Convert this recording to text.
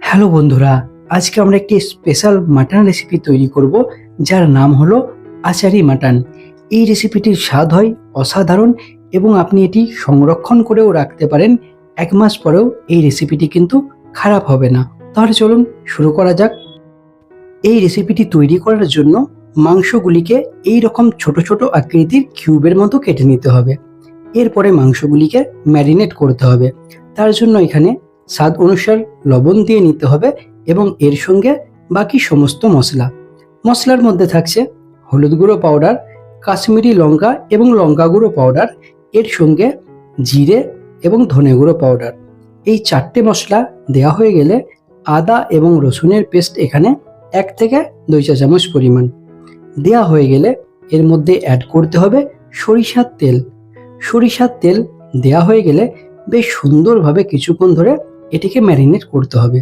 Hello বন্ধুরা, আজকে আমরা একটি স্পেশাল মাটন রেসিপি তৈরি করব, যার নাম হলো আচারি মাটন। এই রেসিপিটির স্বাদ হয় অসাধারণ এবং আপনি এটি সংরক্ষণ করেও রাখতে পারেন। 1 মাস পরেও এই রেসিপিটি কিন্তু খারাপ হবে না। তাহলে চলুন শুরু করা যাক। এই রেসিপিটি তৈরি করার জন্য মাংসগুলিকে এই রকম ছোট ছোট আকৃতির কিউবের মতো কেটে নিতে হবে। এরপরে মাংসগুলিকে ম্যারিনেট করতে হবে। তার জন্য এখানে স্বাদ অনুসার লবণ দিয়ে নিতে হবে এবং এর সঙ্গে বাকি সমস্ত মশলার মধ্যে থাকছে হলুদ গুঁড়ো পাউডার, কাশ্মীরি লঙ্কা এবং লঙ্কা গুঁড়ো পাউডার, এর সঙ্গে জিরে এবং ধনে গুঁড়ো পাউডার। এই 4টে মশলা দেওয়া হয়ে গেলে আদা এবং রসুনের পেস্ট এখানে 1 থেকে 2 চা চামচ পরিমাণ দেওয়া হয়ে গেলে এর মধ্যে অ্যাড করতে হবে সরিষার তেল। সরিষার তেল দেওয়া হয়ে গেলে বেশ সুন্দরভাবে কিছুক্ষণ ধরে এটিকে ম্যারিনেট করতে হবে।